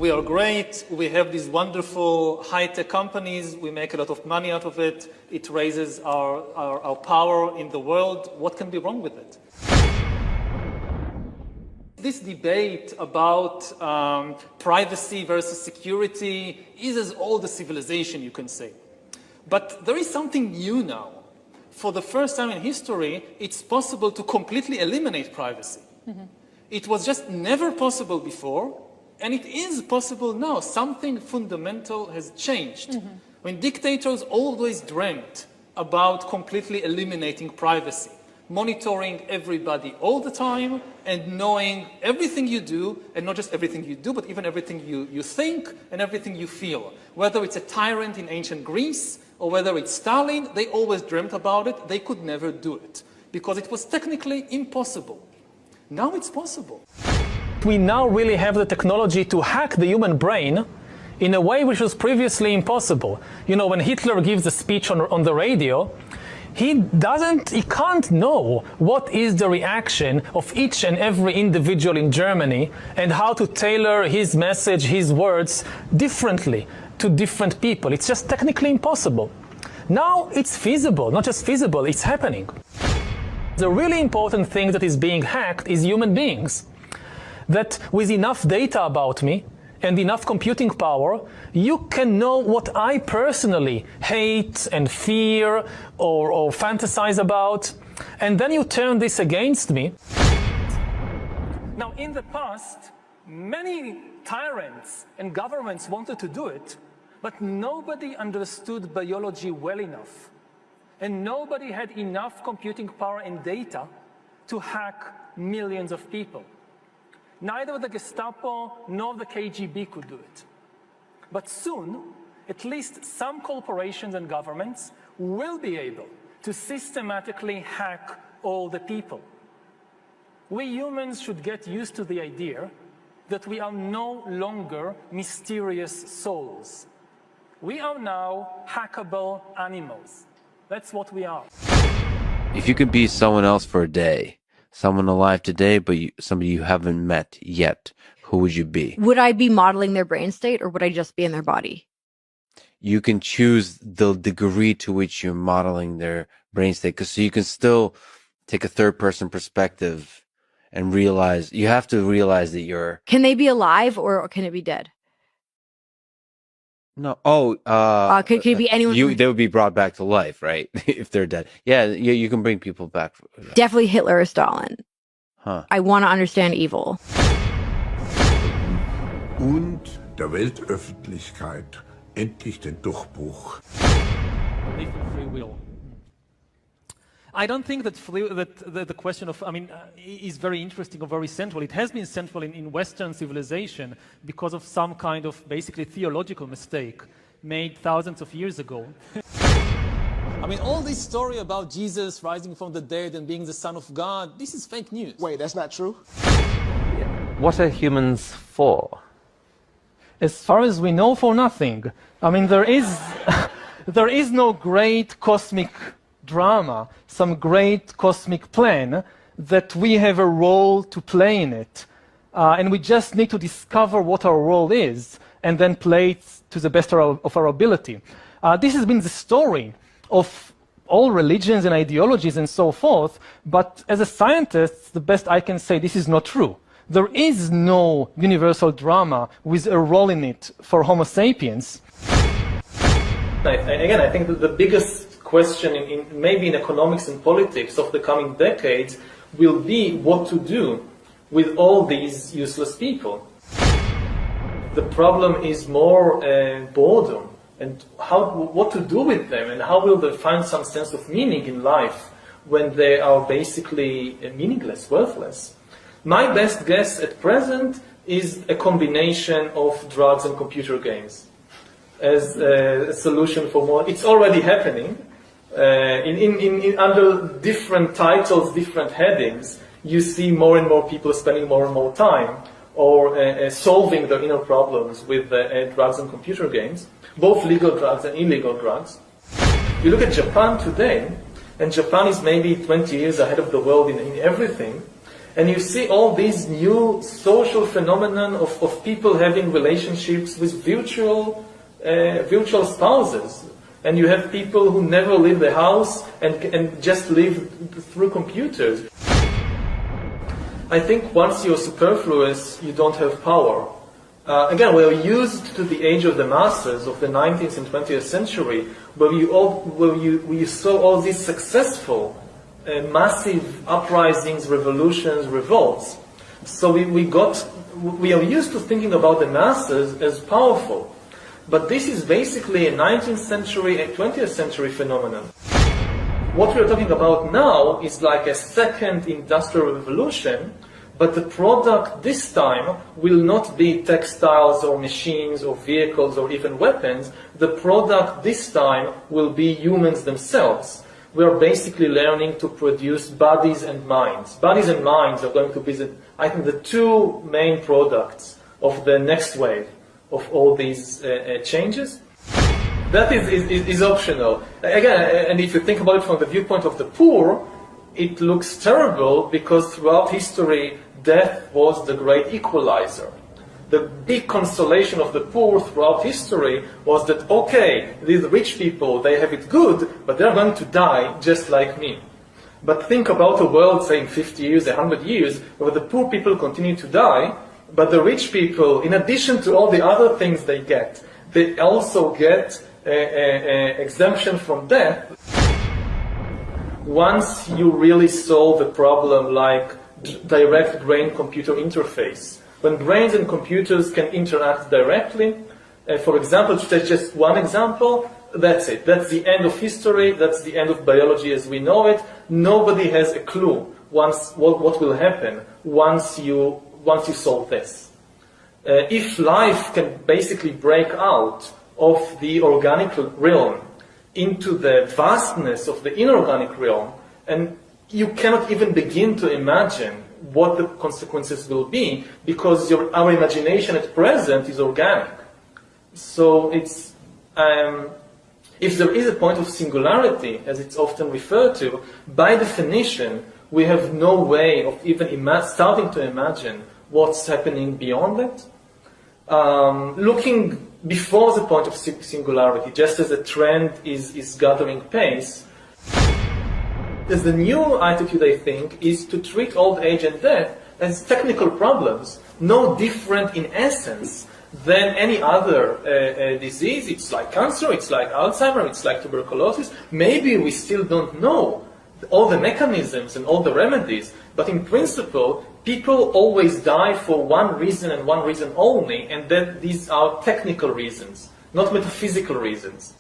We are great, we have these wonderful high-tech companies, we make a lot of money out of it, it raises our power in the world. What can be wrong with it? This debate about privacy versus security is as old as civilization, you can say. But there is something new now. For the first time in history, it's possible to completely eliminate privacy. Mm-hmm. It was just never possible before. And it is possible now. Something fundamental has changed. Mm-hmm. When dictators always dreamt about completely eliminating privacy, monitoring everybody all the time and knowing everything you do, and not just everything you do, but even everything you think and everything you feel. Whether it's a tyrant in ancient Greece or whether it's Stalin, they always dreamt about it. They could never do it because it was technically impossible. Now it's possible. We now really have the technology to hack the human brain in a way which was previously impossible. You know, when Hitler gives a speech on the radio, he can't know what is the reaction of each and every individual in Germany and how to tailor his message, his words differently to different people. It's just technically impossible. Now it's feasible, not just feasible, it's happening. The really important thing that is being hacked is human beings. That with enough data about me and enough computing power, you can know what I personally hate and fear or fantasize about, and then you turn this against me. Now, in the past, many tyrants and governments wanted to do it, but nobody understood biology well enough, and nobody had enough computing power and data to hack millions of people. Neither the Gestapo nor the KGB could do it. But soon, at least some corporations and governments will be able to systematically hack all the people. We humans should get used to the idea that we are no longer mysterious souls. We are now hackable animals. That's what we are. If you could be someone else for a day, someone alive today, but somebody you haven't met yet, who would you be? Would I be modeling their brain state, or would I just be in their body? You can choose the degree to which you're modeling their brain state, because so you can still take a third-person perspective and realize, you have to realize that you're... Can they be alive, or can it be dead? No. Could it be anyone? They would be brought back to life, right? If they're dead. Yeah, you can bring people back. Definitely Hitler or Stalin. Huh. I want to understand evil. Und der Weltöffentlichkeit endlich den Durchbruch. Free will. I don't think that the question of, is very interesting or very central. It has been central in Western civilization because of some kind of basically theological mistake made thousands of years ago. All this story about Jesus rising from the dead and being the Son of God, this is fake news. Wait, that's not true? What are humans for? As far as we know, for nothing. There is no great cosmic drama, some great cosmic plan that we have a role to play in it. And we just need to discover what our role is and then play it to the best of our ability. This has been the story of all religions and ideologies and so forth, but as a scientist, the best I can say, this is not true. There is no universal drama with a role in it for Homo sapiens. Again, I think that the biggest question maybe in economics and politics of the coming decades will be what to do with all these useless people. The problem is more boredom and what to do with them and how will they find some sense of meaning in life when they are basically meaningless, worthless. My best guess at present is a combination of drugs and computer games as a solution for more. It's already happening. Under different titles, different headings, you see more and more people spending more and more time or solving their inner problems with drugs and computer games, both legal drugs and illegal drugs. You look at Japan today, and Japan is maybe 20 years ahead of the world in everything. And you see all these new social phenomenon of people having relationships with virtual spouses. And you have people who never leave the house and just live through computers. I think once you're superfluous, you don't have power. Again, we're used to the age of the masses of the 19th and 20th century, where you saw all these successful, massive uprisings, revolutions, revolts. So we are used to thinking about the masses as powerful. But this is basically a 19th century and 20th century phenomenon. What we're talking about now is like a second industrial revolution, but the product this time will not be textiles or machines or vehicles or even weapons. The product this time will be humans themselves. We are basically learning to produce bodies and minds. Bodies and minds are going to be, I think, the two main products of the next wave of all these changes. That is optional. Again, and if you think about it from the viewpoint of the poor, it looks terrible because throughout history, death was the great equalizer. The big consolation of the poor throughout history was that, okay, these rich people, they have it good, but they're going to die just like me. But think about a world, say, in 50 years, 100 years, where the poor people continue to die, but the rich people, in addition to all the other things they also get exemption from death. Once you really solve a problem like direct brain-computer interface, when brains and computers can interact directly, for example, to take just one example, that's it. That's the end of history, that's the end of biology as we know it. Nobody has a clue what will happen once you solve this. If life can basically break out of the organic realm into the vastness of the inorganic realm, and you cannot even begin to imagine what the consequences will be, because our imagination at present is organic. So it's if there is a point of singularity, as it's often referred to, by definition, we have no way of even starting to imagine what's happening beyond it. Looking before the point of singularity, just as a trend is gathering pace, the new attitude, I think, is to treat old age and death as technical problems, no different in essence than any other disease. It's like cancer, it's like Alzheimer, it's like tuberculosis. Maybe we still don't know all the mechanisms and all the remedies, but in principle, people always die for one reason and one reason only, and that these are technical reasons, not metaphysical reasons.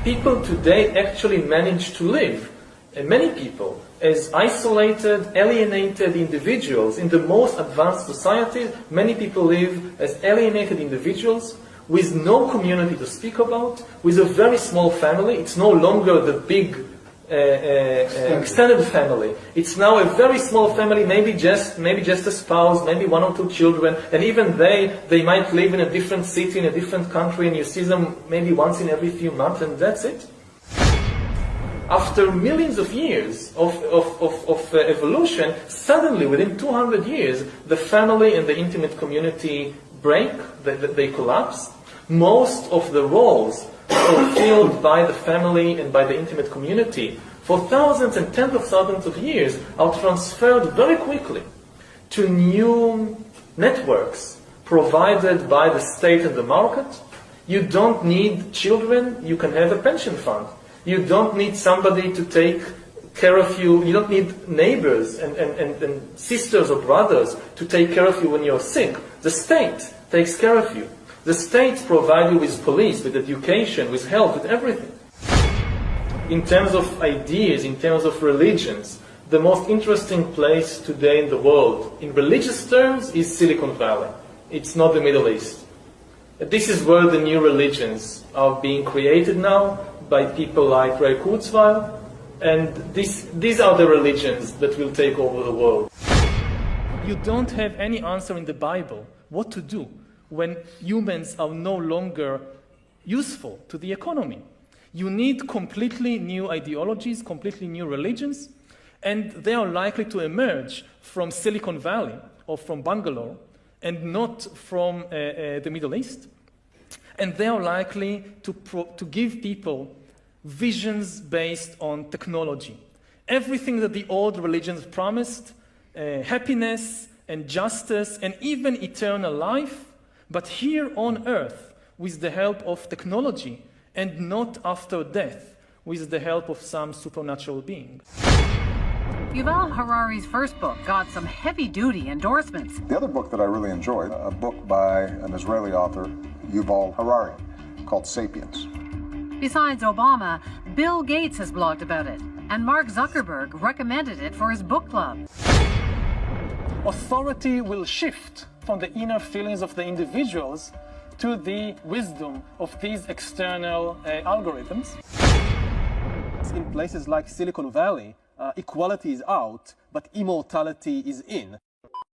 People today actually manage to live, and many people, as isolated, alienated individuals. In the most advanced societies, many people live as alienated individuals with no community to speak about, with a very small family. It's no longer the big extended family. It's now a very small family, maybe just a spouse, maybe one or two children, and even they might live in a different city, in a different country, and you see them maybe once in every few months, and that's it. After millions of years of evolution, suddenly within 200 years, the family and the intimate community break, they collapse. Most of the roles fulfilled by the family and by the intimate community for thousands and tens of thousands of years are transferred very quickly to new networks provided by the state and the market. You don't need children, you can have a pension fund. You don't need somebody to take care of you. You don't need neighbors and sisters or brothers to take care of you when you're sick. The state takes care of you. The state provides you with police, with education, with health, with everything. In terms of ideas, in terms of religions, the most interesting place today in the world, in religious terms, is Silicon Valley. It's not the Middle East. This is where the new religions are being created now by people like Ray Kurzweil, and these are the religions that will take over the world. You don't have any answer in the Bible what to do when humans are no longer useful to the economy. You need completely new ideologies, completely new religions, And they are likely to emerge from Silicon Valley or from Bangalore and not from the Middle East. And they are likely to give people visions based on technology. Everything that the old religions promised, happiness and justice and even eternal life, but here on earth with the help of technology and not after death with the help of some supernatural being. Yuval Harari's first book got some heavy-duty endorsements. The other book that I really enjoyed, a book by an Israeli author, Yuval Harari, called Sapiens. Besides Obama, Bill Gates has blogged about it, and Mark Zuckerberg recommended it for his book club. Authority will shift from the inner feelings of the individuals to the wisdom of these external algorithms. In places like Silicon Valley, equality is out, but immortality is in.